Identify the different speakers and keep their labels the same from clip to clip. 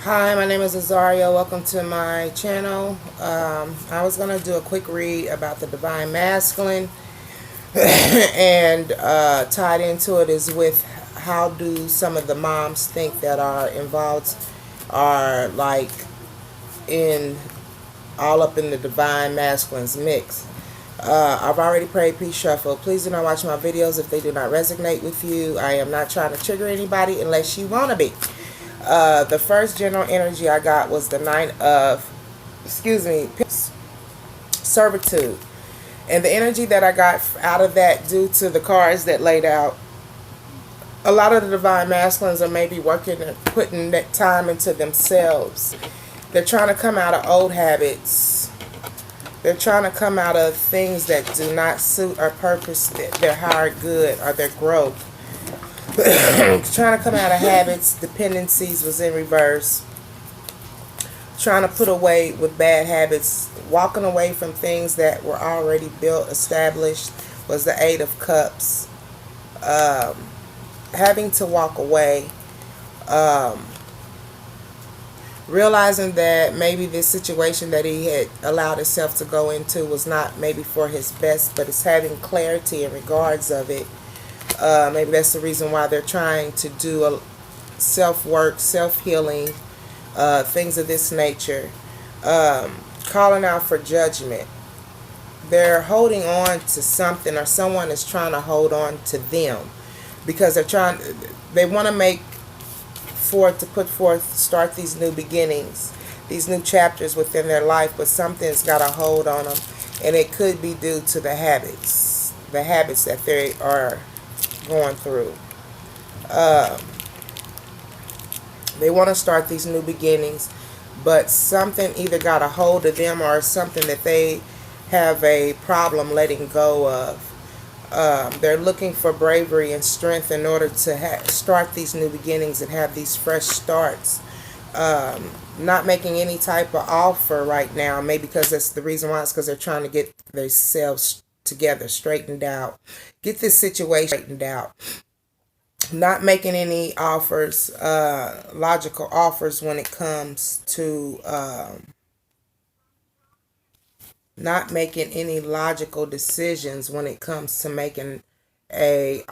Speaker 1: Hi, my name is Azaria. Welcome to my channel. I was going to do a quick read about the Divine Masculine, and tied into it is with how do some of the moms think that are involved are like in all up in the Divine Masculine's mix. I've already prayed peace shuffle. Please do not watch my videos if they do not resonate with you. I am not trying to trigger anybody unless you want to be. The first general energy I got was the Nine of, Servitude. And the energy that I got out of that, due to the cards that laid out, a lot of the Divine Masculines are maybe working and putting that time into themselves. They're trying to come out of old habits. They're trying to come out of things that do not suit or purpose their higher good or their growth. Trying to come out of habits. Dependencies was in reverse. Trying to put away with bad habits. Walking away from things that were already built, established, was the Eight of Cups. Having to walk away. Realizing that maybe this situation that he had allowed himself to go into was not maybe for his best, but it's having clarity in regards of it. Maybe that's the reason why they're trying to do a self-work, self-healing, things of this nature. Calling out for judgment. They're holding on to something, or someone is trying to hold on to them, because they want to start these new beginnings, these new chapters within their life, but something's got a hold on them, and it could be due to the habits that they are going through. They want to start these new beginnings, but something either got a hold of them, or something that they have a problem letting go of. They're looking for bravery and strength in order to start these new beginnings and have these fresh starts. Not making any type of offer right now, maybe because that's the reason why. It's because they're trying to get themselves together, straightened out, get this situation straightened out. Not making any offers, logical offers when it comes to not making any logical decisions when it comes to making a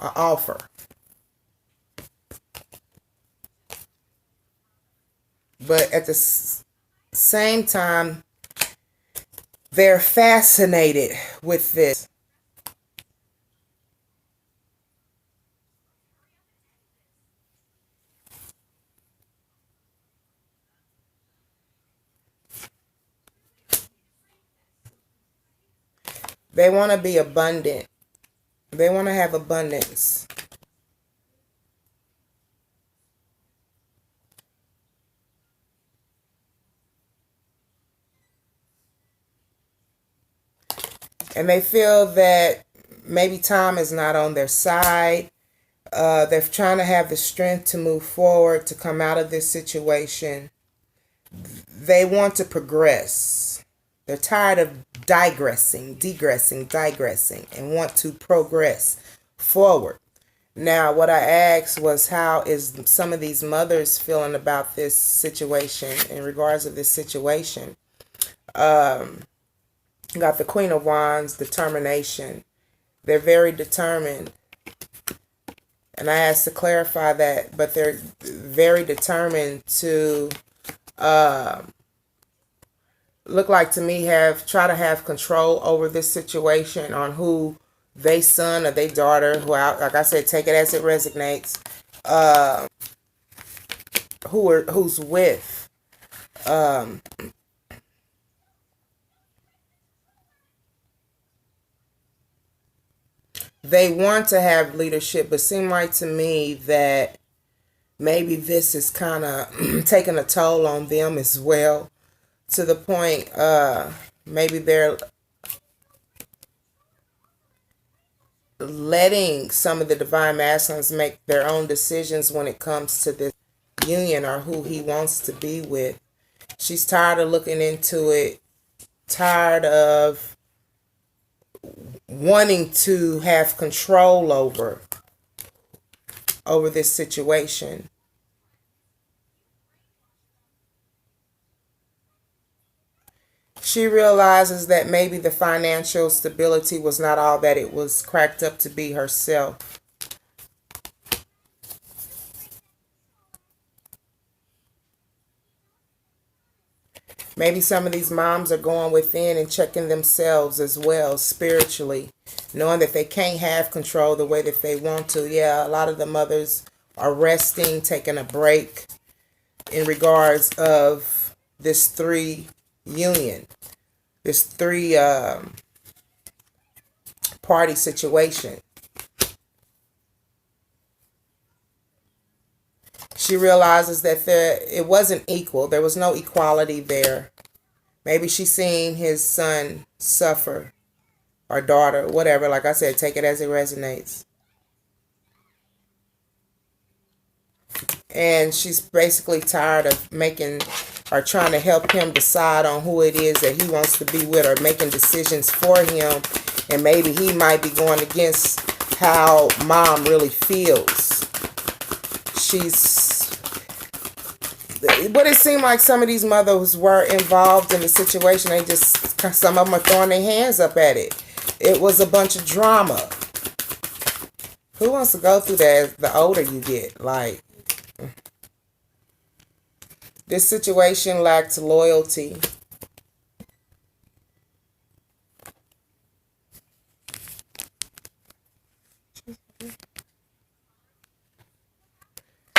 Speaker 1: offer. But at the same time, they're fascinated with this. They want to be abundant. They want to have abundance. And they feel that maybe time is not on their side. They're trying to have the strength to move forward, to come out of this situation. They want to progress. They're tired of digressing, and want to progress forward. Now, what I asked was, how is some of these mothers feeling about this situation, in regards of this situation? Got the Queen of Wands, determination. They're very determined. And I asked to clarify that, but they're very determined to look like to me try to have control over this situation, on who they son or they daughter, like I said, take it as it resonates, who's with. They want to have leadership, but seem like to me that maybe this is kind of taking a toll on them as well, to the point maybe they're letting some of the Divine Masculines make their own decisions when it comes to this union, or who he wants to be with. She's tired of looking into it, tired of wanting to have control over this situation. She realizes that maybe the financial stability was not all that it was cracked up to be herself. Maybe some of these moms are going within and checking themselves as well spiritually, knowing that they can't have control the way that they want to. Yeah, a lot of the mothers are resting, taking a break in regards of this three union, this three party situation. She realizes that it wasn't equal. There was no equality there. Maybe she's seen his son suffer, or daughter, whatever. Like I said, take it as it resonates. And she's basically tired of making or trying to help him decide on who it is that he wants to be with, or making decisions for him. And maybe he might be going against how mom really feels. But it seemed like some of these mothers were involved in the situation. Some of them are throwing their hands up at it. It was a bunch of drama. Who wants to go through that the older you get? Like, this situation lacked loyalty.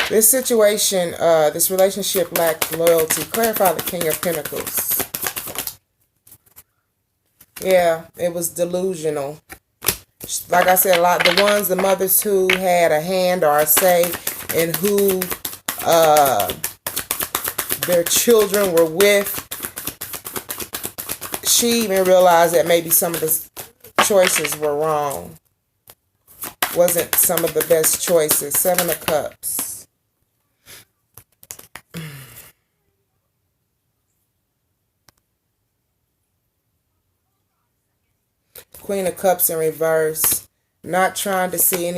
Speaker 1: This relationship lacked loyalty. Clarify the King of Pentacles. Yeah, it was delusional. Like I said, the mothers who had a hand or a say in who their children were with, she even realized that maybe some of the choices were wrong. Wasn't some of the best choices. Seven of Cups. Queen of Cups in reverse. Not trying to see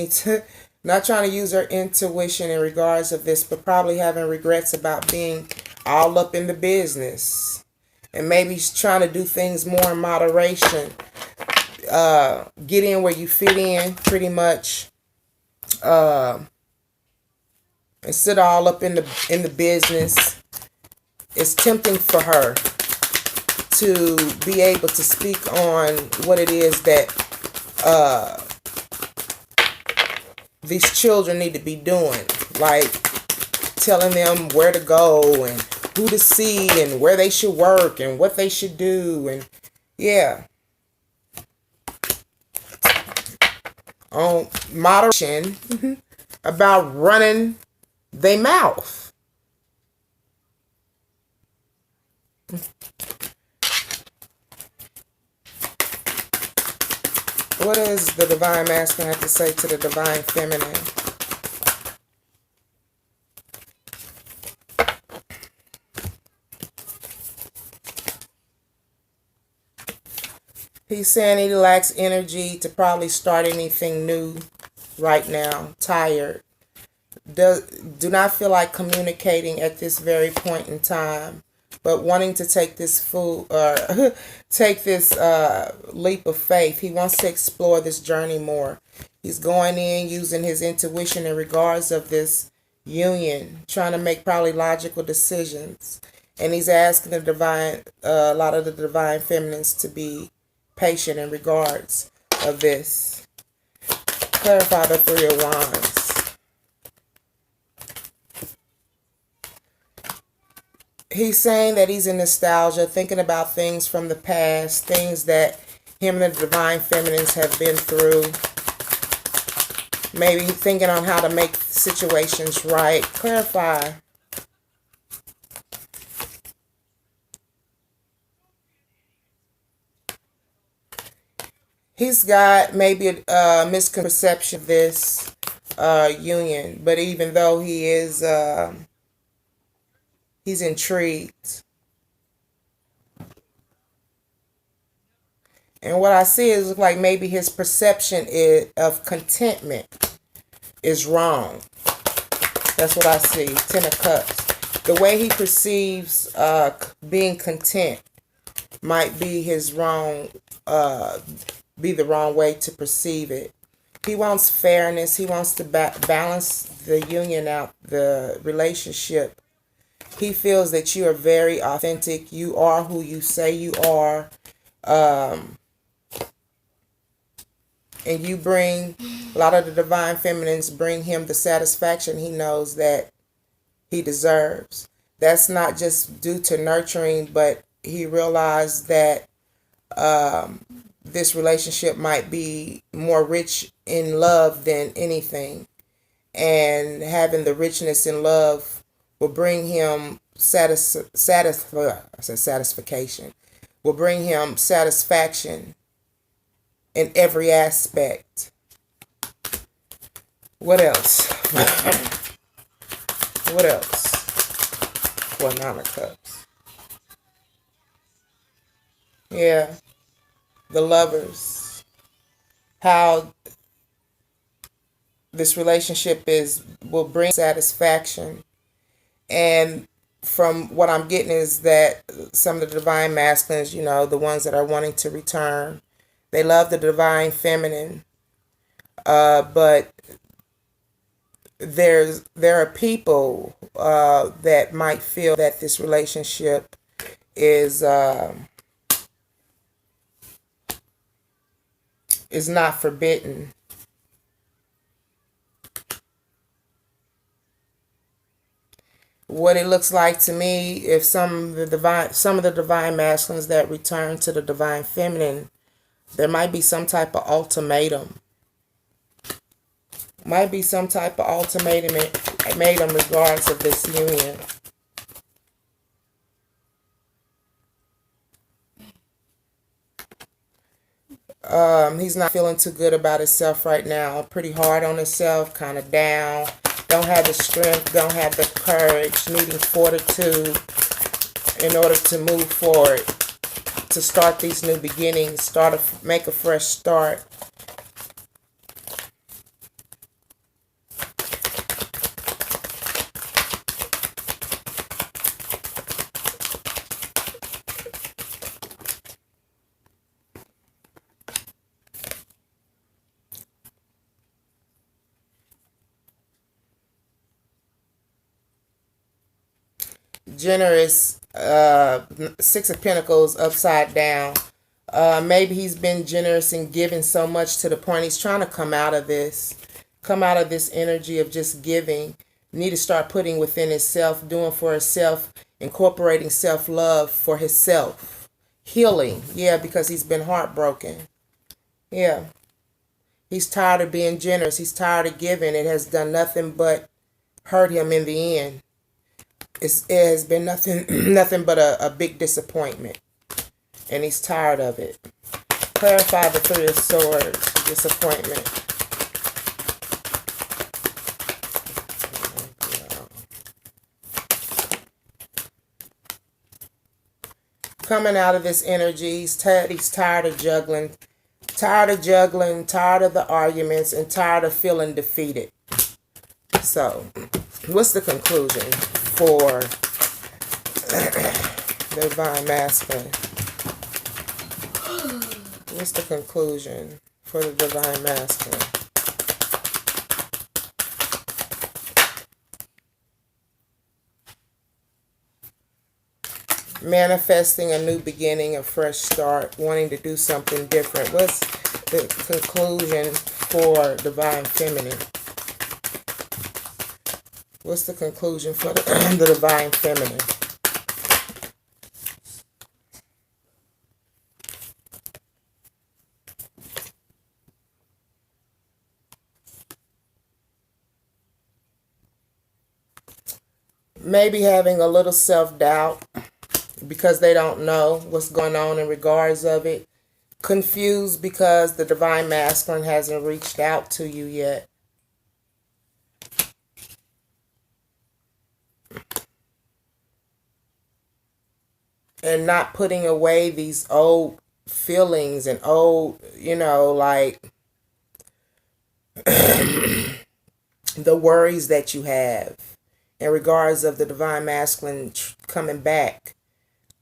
Speaker 1: not trying to use her intuition in regards of this, but probably having regrets about being all up in the business. And maybe trying to do things more in moderation. Get in where you fit in, pretty much. Instead of all up in the business. It's tempting for her to be able to speak on what it is that these children need to be doing, like telling them where to go and who to see and where they should work and what they should do. And yeah, on moderation about running their mouth. What does the Divine Masculine have to say to the Divine Feminine? He's saying he lacks energy to probably start anything new right now. Tired. Do not feel like communicating at this very point in time, but wanting to take this leap of faith. He wants to explore this journey more. He's going in using his intuition in regards of this union, trying to make probably logical decisions. And he's asking a lot of the Divine Feminines to be patient in regards of this. Clarify the Three of Wands. He's saying that he's in nostalgia, thinking about things from the past, things that him and the Divine Feminines have been through. Maybe thinking on how to make situations right. Clarify. He's got maybe a misconception of this union, but even though he is... he's intrigued. And what I see is like maybe his perception of contentment is wrong. That's what I see. Ten of Cups. The way he perceives being content might be his wrong, be the wrong way to perceive it. He wants fairness. He wants to balance the union out, the relationship. He feels that you are very authentic. You are who you say you are. And you bring, a lot of the divine feminines bring him the satisfaction he knows that he deserves. That's not just due to nurturing, but he realized that this relationship might be more rich in love than anything. And having the richness in love will bring him satisfaction, will bring him satisfaction in every aspect. What else? What else? For Nine of Cups. Yeah, the lovers. How this relationship will bring satisfaction. And from what I'm getting is that some of the divine masculines, the ones that are wanting to return, they love the divine feminine. But there are people that might feel that this relationship is not forbidden. What it looks like to me, if some of the divine masculines that return to the divine feminine, there might be some type of ultimatum. Might be some type of ultimatum made in regards of this union. He's not feeling too good about himself right now. Pretty hard on himself, kind of down. Don't have the strength, don't have the courage, needing fortitude in order to move forward, to start these new beginnings, make a fresh start. Generous, Six of Pentacles upside down. Maybe he's been generous and giving so much to the point he's trying to come out of this energy of just giving. Need to start putting within himself, doing for himself, incorporating self-love for himself. Healing, yeah, because he's been heartbroken. Yeah. He's tired of being generous. He's tired of giving. It has done nothing but hurt him in the end. It has been nothing but a big disappointment. And he's tired of it. Clarify the Three of Swords, disappointment. Coming out of this energy, he's tired of juggling. Tired of the arguments, and tired of feeling defeated. So, what's the conclusion for the divine masculine? What's the conclusion for the divine masculine? Manifesting a new beginning, a fresh start, wanting to do something different. What's the conclusion for divine feminine? What's the conclusion for the divine feminine? Maybe having a little self-doubt because they don't know what's going on in regards of it. Confused because the divine masculine hasn't reached out to you yet. And not putting away these old feelings and old, like the worries that you have in regards of the divine masculine coming back.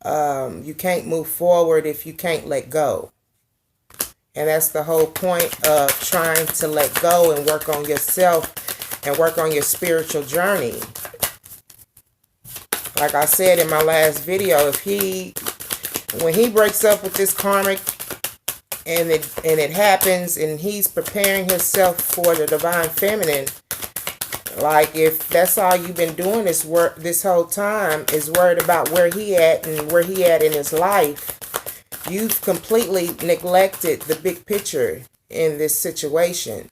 Speaker 1: You can't move forward if you can't let go. And that's the whole point of trying to let go and work on yourself and work on your spiritual journey. Like I said in my last video, when he breaks up with this karmic and it happens and he's preparing himself for the divine feminine, like if that's all you've been doing this whole time is worried about where he at and where he at in his life, you've completely neglected the big picture in this situation.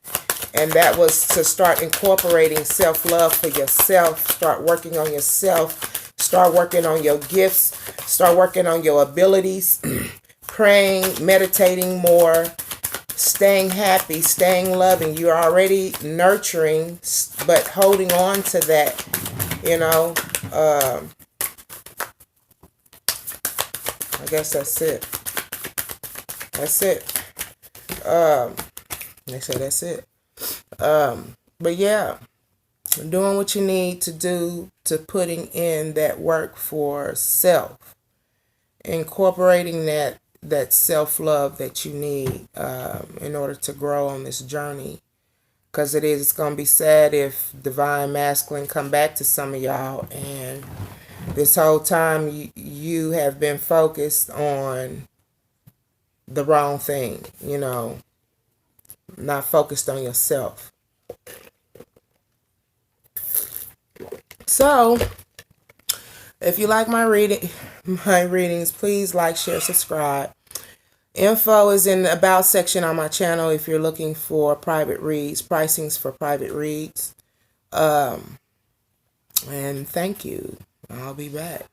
Speaker 1: And that was to start incorporating self-love for yourself, start working on yourself, start working on your gifts, start working on your abilities, praying, meditating more, staying happy, staying loving. You're already nurturing, but holding on to that, I guess that's it. That's it. They say that's it. But yeah, doing what you need to do to putting in that work for self, incorporating that self-love that you need in order to grow on this journey. Because it's going to be sad if divine masculine come back to some of y'all and this whole time you have been focused on the wrong thing, not focused on yourself. So, if you like my readings, please like, share, subscribe. Info is in the About section on my channel if you're looking for private reads, pricings for private reads. And thank you. I'll be back.